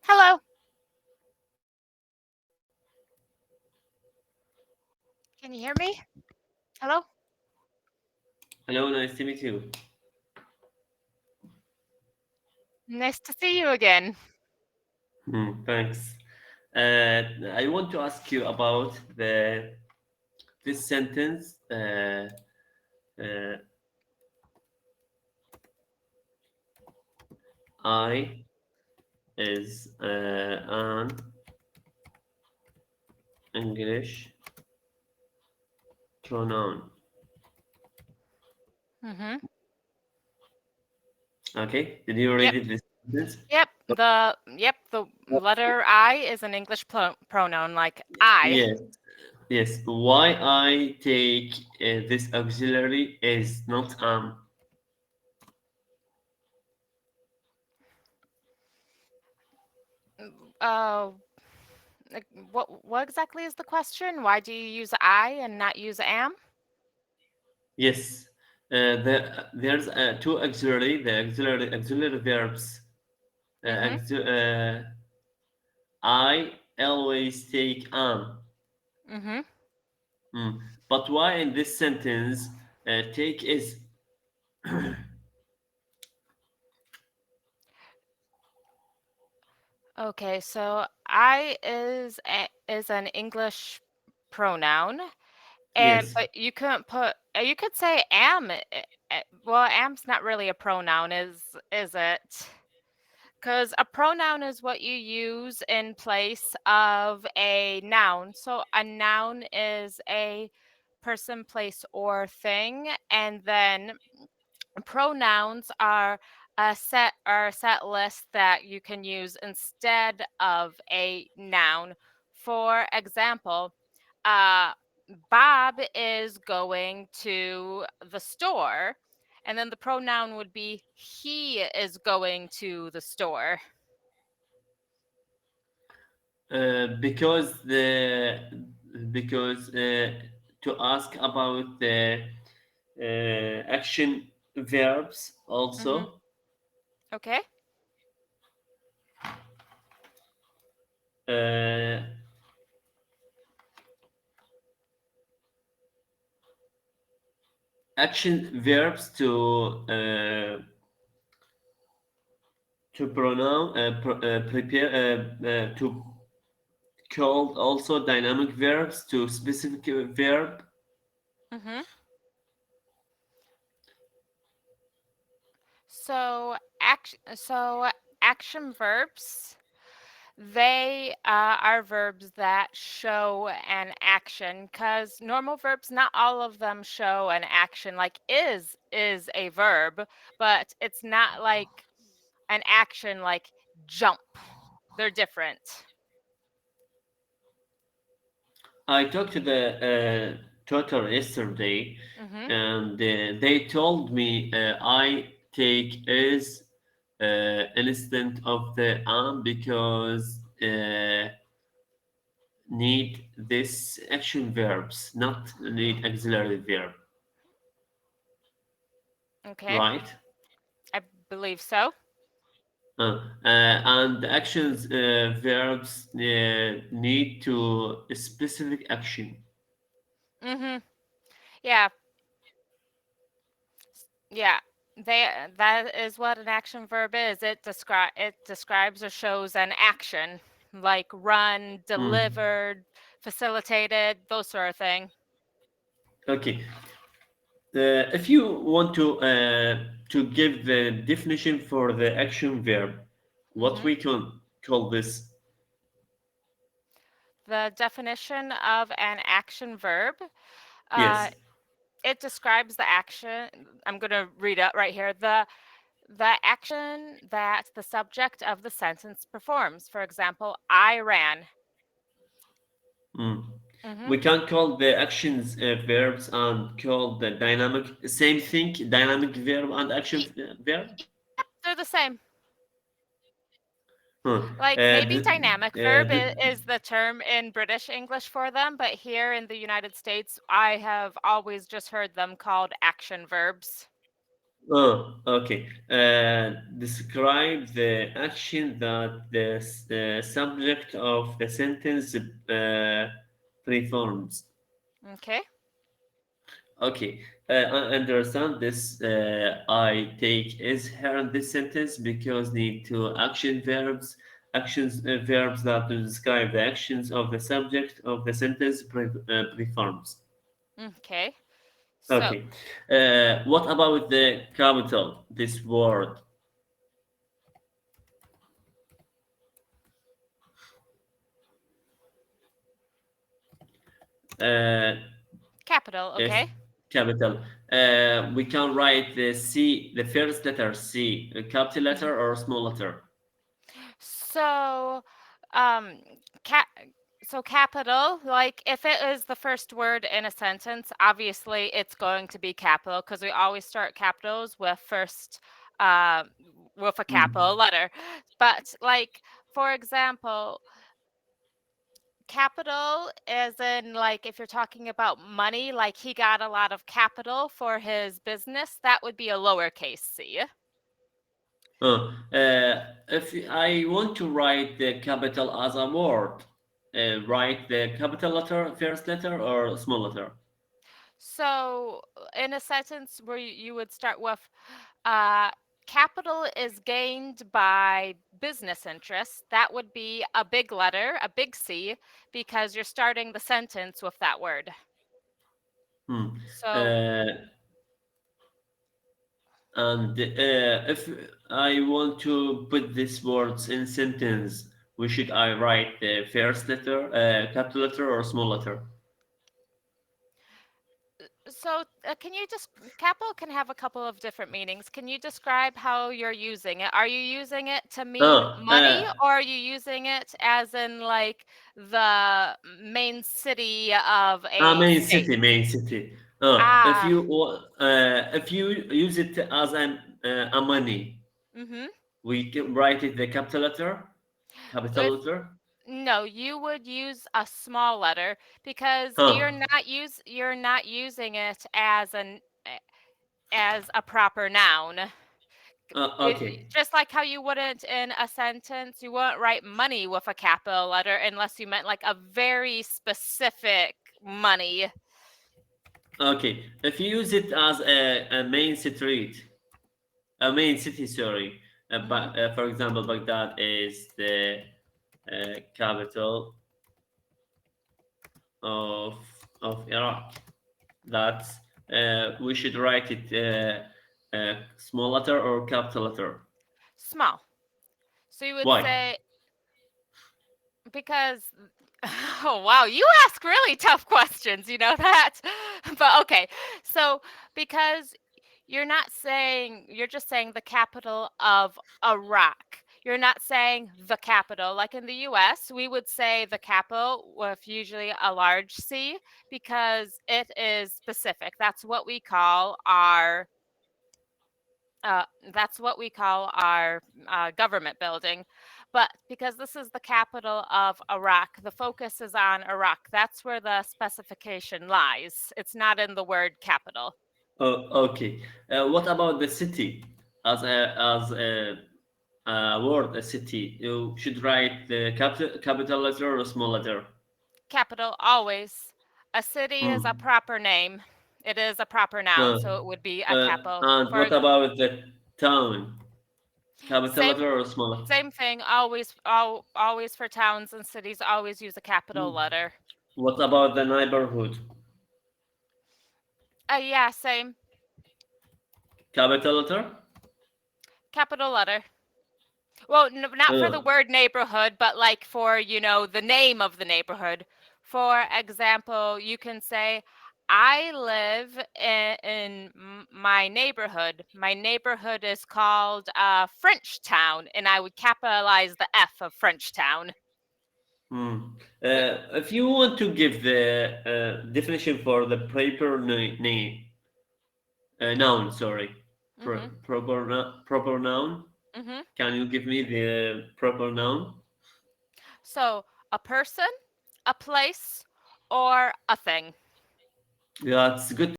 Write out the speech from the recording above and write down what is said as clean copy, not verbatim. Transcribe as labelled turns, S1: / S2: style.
S1: Hello. Can you hear me? Hello?
S2: Hello, nice to meet you.
S1: Nice to see you again.
S2: Thanks. I want to ask you about this sentence. Uh, I is an English pronoun.
S1: Mhm.
S2: Okay, did you
S1: Yep.
S2: read it, this sentence?
S1: The letter I is an English pronoun like I.
S2: Yes, yes. Why I take this auxiliary is not
S1: Uh like, what exactly is the question? Why do you use I and not use am?
S2: Yes. There's two auxiliary, the auxiliary verbs.
S1: Mhm.
S2: I always take am.
S1: Mhm.
S2: Mm. But why in this sentence take is?
S1: Okay, so I is an English pronoun. And
S2: Yes.
S1: but you could say am. Well, am's not really a pronoun, is it? Because a pronoun is what you use in place of a noun. So a noun is a person, place, or thing, and then pronouns are a set list that you can use instead of a noun. For example, uh, Bob is going to the store, and then the pronoun would be he is going to the store.
S2: Because because to ask about the action verbs
S1: Hmm.
S2: also.
S1: Okay.
S2: Uh, Action verbs to pronoun prepare to called also dynamic verbs to specific verb.
S1: Hmm. So action verbs, they are verbs that show an action, because normal verbs, not all of them show an action. Like is a verb, but it's not like an action like jump. They're different.
S2: I talked to the tutor yesterday,
S1: Hmm.
S2: and they told me I take is instead of the am because need this action verbs, not need auxiliary verb,
S1: Okay,
S2: right?
S1: I believe so.
S2: And the actions verbs need to a specific action.
S1: Hmm. Yeah, yeah. That is what an action verb is. It describes or shows an action like run,
S2: Mm.
S1: delivered, facilitated, those sort of thing.
S2: Okay. If you want to give the definition for the action verb, what
S1: Hmm.
S2: we can call this?
S1: The definition of an action verb, uh,
S2: Yes.
S1: it describes the action. I'm going to read it right here. The action that the subject of the sentence performs. For example, I ran.
S2: Mm.
S1: Hmm.
S2: We can call the actions verbs and call the dynamic same thing, dynamic verb and action verb.
S1: Yep, they're the same.
S2: Huh.
S1: Like maybe dynamic verb
S2: The,
S1: is the term in British English for them, but here in the United States, I have always just heard them called action verbs.
S2: Okay. Describe the action that the subject of the sentence performs.
S1: Okay.
S2: Okay. I understand this. I take is here in this sentence because need two actions verbs that describe the actions of the subject of the sentence performs.
S1: Okay. So,
S2: Okay. What about the capital? This word. Uh,
S1: capital.
S2: if
S1: Okay.
S2: capital, we can write the C, the first letter C, a capital
S1: Mhm.
S2: letter or small letter.
S1: So, um, cap. So capital, like if it is the first word in a sentence, obviously it's going to be capital because we always start capitals with first, uh, with a
S2: Hmm.
S1: capital letter. But like, for example, capital as in like if you're talking about money, like he got a lot of capital for his business, that would be a lowercase c.
S2: If I want to write the capital as a word, write the capital letter, first letter, or small letter.
S1: So in a sentence where you would start with uh, capital is gained by business interests, that would be a big letter, a big C, because you're starting the sentence with that word.
S2: Hmm.
S1: So
S2: Uh, and if I want to put these words in sentence, we should I write the first letter, capital letter, or small letter?
S1: can you just capital can have a couple of different meanings. Can you describe how you're using it? Are you using it to mean
S2: Ah,
S1: money, or are you using it as in like the main city of a
S2: main
S1: state?
S2: city, main city.
S1: Ah,
S2: If you use it as a money,
S1: mm-hmm.
S2: we can write it the capital letter, capital
S1: If
S2: letter.
S1: no, you would use a small letter because
S2: Huh.
S1: you're not using it as as a proper noun.
S2: Okay.
S1: Just like how you wouldn't in a sentence, you wouldn't write money with a capital letter unless you meant like a very specific money.
S2: Okay. If you use it as a main street, a main city, sorry.
S1: Hmm.
S2: But for example, Baghdad is the capital of Iraq. That's we should write it small letter or capital letter.
S1: Small. So you would
S2: Why?
S1: say because oh wow, you ask really tough questions, you know that. But okay. So because you're just saying the capital of Iraq. You're not saying the capital. Like in the US, we would say the capital with usually a large C because it is specific. Uh, that's what we call our government building. But because this is the capital of Iraq, the focus is on Iraq. That's where the specification lies. It's not in the word capital.
S2: Okay. What about the city as a word? A city. You should write the capital letter or small letter.
S1: Capital, always. A city is a
S2: Hmm.
S1: proper name. It is a proper noun,
S2: Uh,
S1: so it would be a capital.
S2: and what about the town? Capital
S1: Same
S2: letter or small letter?
S1: same thing. Always for towns and cities. Always use a capital
S2: Hmm.
S1: letter.
S2: What about the neighborhood?
S1: Yeah, same.
S2: Capital letter?
S1: Capital letter. Well, not for the
S2: Uh,
S1: word neighborhood, but like for, the name of the neighborhood. For example, you can say, I live in my neighborhood. My neighborhood is called Frenchtown, and I would capitalize the F of Frenchtown.
S2: hmm.
S1: Uh,
S2: If you want to give the definition for the proper noun, sorry,
S1: mm-hmm,
S2: proper noun,
S1: mm-hmm.
S2: can you give me the proper noun?
S1: So, a person, a place, or a thing.
S2: That's good.